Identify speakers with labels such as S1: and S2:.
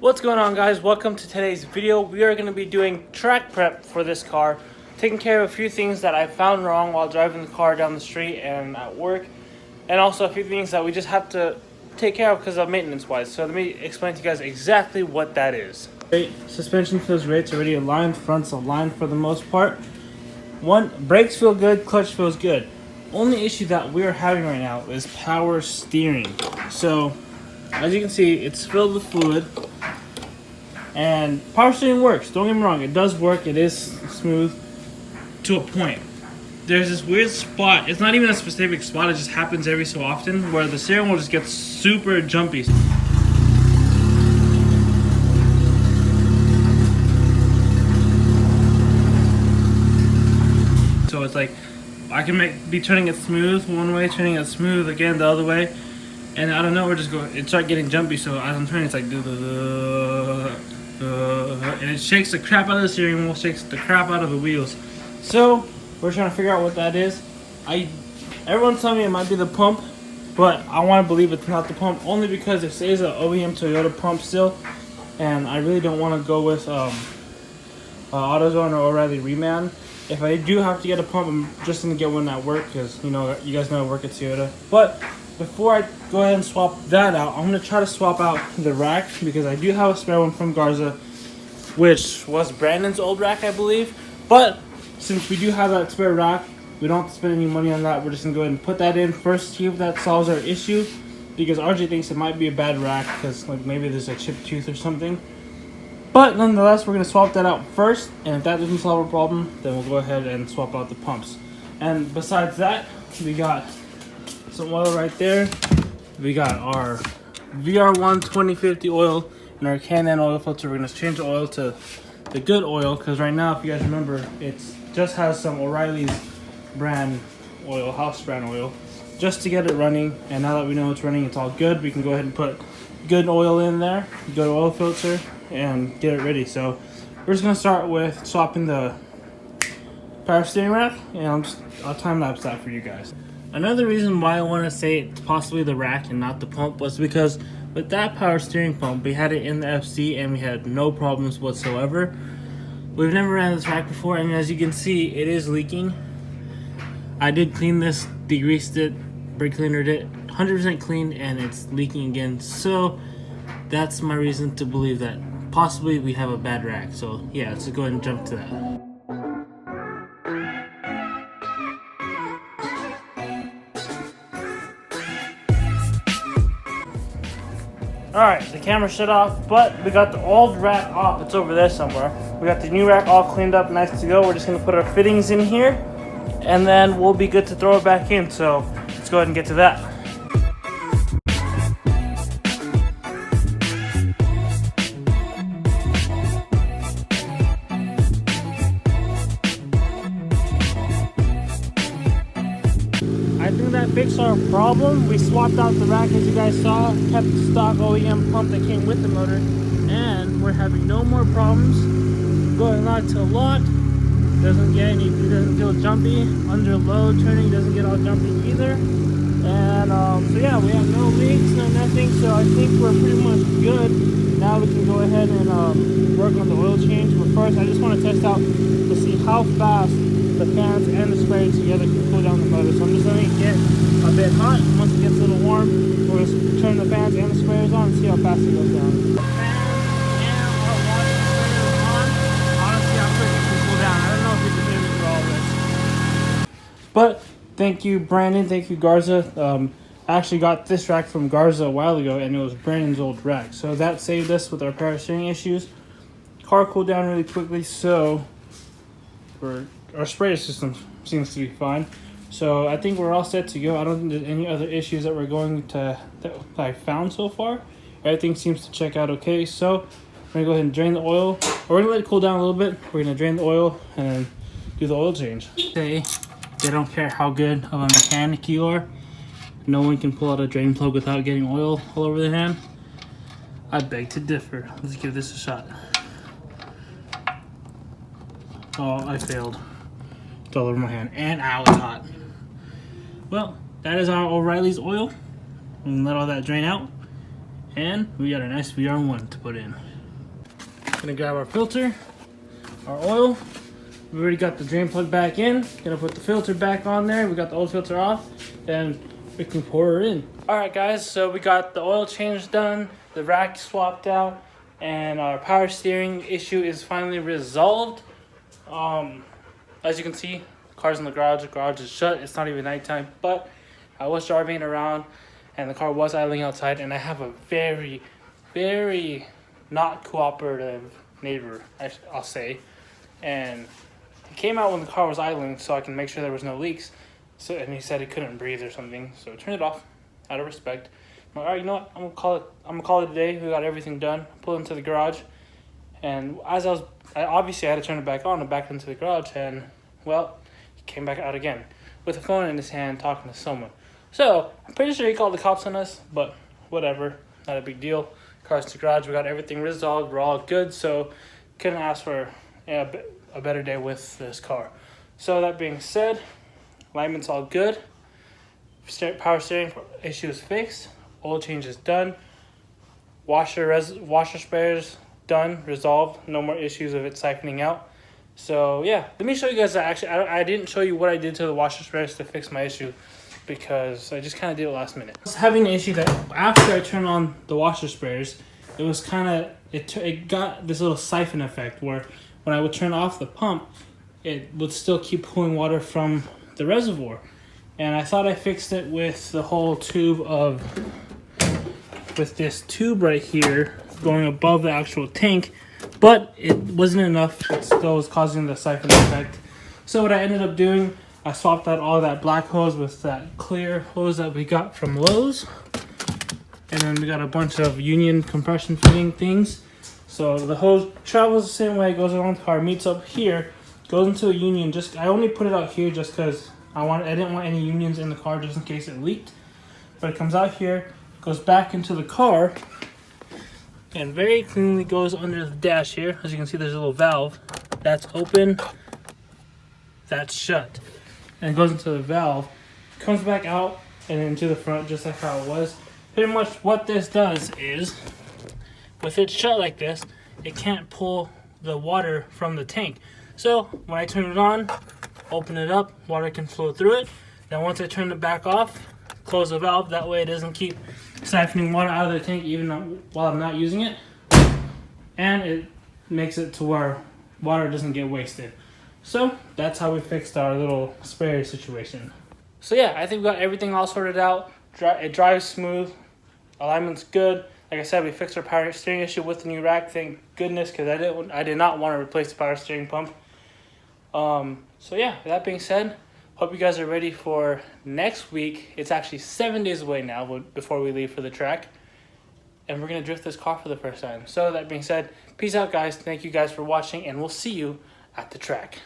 S1: What's going on, guys? Welcome to today's video. We are going to be doing track prep for this car, taking care of a few things that I found wrong while driving the car down the street and at work, and also a few things that we just have to take care of because of maintenance wise. So let me explain to you guys exactly what that is. Great. Suspension feels great. It's already aligned. Front's aligned for the most part. Brakes feel good. Clutch feels good. Only issue that we're having right now is power steering. So as you can see, it's filled with fluid. And power steering works, don't get me wrong, it does work, it is smooth to a point. There's this weird spot, it's not even a specific spot, it just happens every so often where the steering wheel just gets super jumpy. So it's like, I can be turning it smooth one way, turning it smooth again the other way, and I don't know, it start getting jumpy, so as I'm turning it's like and it shakes the crap out of the steering wheel, shakes the crap out of the wheels. So we're trying to figure out what that is. Everyone's telling me it might be the pump, but I want to believe it's not the pump, only because it says an OEM Toyota pump still, and I really don't want to go with AutoZone or O'Reilly Reman. If I do have to get a pump, I'm just gonna get one at work because you guys know I work at Toyota. But before I go ahead and swap that out, I'm gonna try to swap out the rack because I do have a spare one from Garza, which was Brandon's old rack, I believe. But since we do have that spare rack, we don't have to spend any money on that. We're just gonna go ahead and put that in first, see if that solves our issue, because RJ thinks it might be a bad rack because like maybe there's a chipped tooth or something. But nonetheless, we're going to swap that out first, and if that doesn't solve a problem, then we'll go ahead and swap out the pumps. And besides that, we got some oil right there. We got our VR1 2050 oil and our Can-Am oil filter. We're going to change the oil to the good oil, because right now, if you guys remember, it just has some O'Reilly's brand oil, house brand oil, just to get it running. And now that we know it's running, it's all good. We can go ahead and put good oil in there, good oil filter, and get it ready. So we're just gonna start with swapping the power steering rack, and I'll time lapse that for you guys. Another reason why I want to say it's possibly the rack and not the pump was because with that power steering pump, we had it in the FC and we had no problems whatsoever. We've never ran this rack before, and as you can see, it is leaking. I did clean this, degreased it, brake cleanered it, 100% clean, and it's leaking again. So that's my reason to believe that possibly we have a bad rack. So yeah, let's go ahead and jump to that. Alright, the camera shut off, but we got the old rack off. It's over there somewhere. We got the new rack all cleaned up, nice to go. We're just gonna put our fittings in here, and then we'll be good to throw it back in. So let's go ahead and get to that. I think that fixed our problem. We swapped out the rack, as you guys saw, kept the stock OEM pump that came with the motor, and we're having no more problems. Going on to lock, it doesn't feel jumpy. Under load, turning doesn't get all jumpy either. And so yeah, we have no leaks, no nothing. So I think we're pretty much good. Now we can go ahead and work on the oil change. But first, I just want to test out to see how fast the fans and the sprayer together can cool down the motor. So I'm just letting it get a bit hot. Once it gets a little warm, we're going to turn the fans and the sprayers on and see how fast it goes down. The fans and our water sprayer on. Honestly, I'm quick it can cool down. I don't know if you can hear me through all this. But thank you, Brandon. Thank you, Garza. I actually got this rack from Garza a while ago, and it was Brandon's old rack. So that saved us with our power steering issues. Car cooled down really quickly, so our sprayer system seems to be fine. So I think we're all set to go. I don't think there's any other issues that that I found so far. Everything seems to check out okay. So we're gonna go ahead and drain the oil. We're gonna let it cool down a little bit. We're gonna drain the oil and then do the oil change. They don't care how good of a mechanic you are. No one can pull out a drain plug without getting oil all over the hand. I beg to differ. Let's give this a shot. Oh, I failed. It's all over my hand. And ow, it's hot. Well, that is our O'Reilly's oil. We can let all that drain out. And we got a nice VR1 to put in. Gonna grab our filter, our oil. We already got the drain plug back in. Gonna put the filter back on there. We got the old filter off. Then we can pour it in. All right, guys. So we got the oil change done, the rack swapped out, and our power steering issue is finally resolved. As you can see, car's in the garage. The garage is shut. It's not even nighttime, but I was driving around, and the car was idling outside. And I have a very, very not cooperative neighbor, I'll say, and he came out when the car was idling so I can make sure there was no leaks. So, and he said he couldn't breathe or something, so I turned it off out of respect. I'm like, all right, you know what? I'm gonna call it a day. We got everything done. Pull into the garage, and as I obviously had to turn it back on and back into the garage, and well, he came back out again with a phone in his hand talking to someone. So I'm pretty sure he called the cops on us, but whatever, not a big deal. Car's in the garage. We got everything resolved. We're all good. So couldn't ask for a better day with this car. So that being said, alignment's all good. Power steering issue is fixed. Oil change is done. Washer spares done, resolved. No more issues of it siphoning out. So yeah, let me show you guys that. Actually, I didn't show you what I did to the washer spares to fix my issue because I just kind of did it last minute. I was having an issue that after I turned on the washer spares, it was kind of it got this little siphon effect where when I would turn off the pump, it would still keep pulling water from the reservoir. And I thought I fixed it with the whole tube with this tube right here going above the actual tank, but it wasn't enough. It still was causing the siphon effect. So what I ended up doing, I swapped out all that black hose with that clear hose that we got from Lowe's. And then we got a bunch of Union compression fitting things. So the hose travels the same way, goes along the car, meets up here, goes into a Union. I only put it out here just because I didn't want any Unions in the car just in case it leaked. But it comes out here, goes back into the car, and very cleanly goes under the dash here. As you can see, there's a little valve. That's open, that's shut. And it goes into the valve, comes back out and into the front just like how it was. Pretty much what this does is, with it shut like this, it can't pull the water from the tank. So when I turn it on, open it up, water can flow through it. Then once I turn it back off, close the valve. That way it doesn't keep siphoning water out of the tank even while I'm not using it. And it makes it to where water doesn't get wasted. So that's how we fixed our little sprayer situation. So yeah, I think we got everything all sorted out. It drives smooth. Alignment's good. Like I said, we fixed our power steering issue with the new rack. Thank goodness, because I did not want to replace the power steering pump. So yeah, with that being said, hope you guys are ready for next week. It's actually 7 days away now before we leave for the track. And we're going to drift this car for the first time. So that being said, peace out guys. Thank you guys for watching, and we'll see you at the track.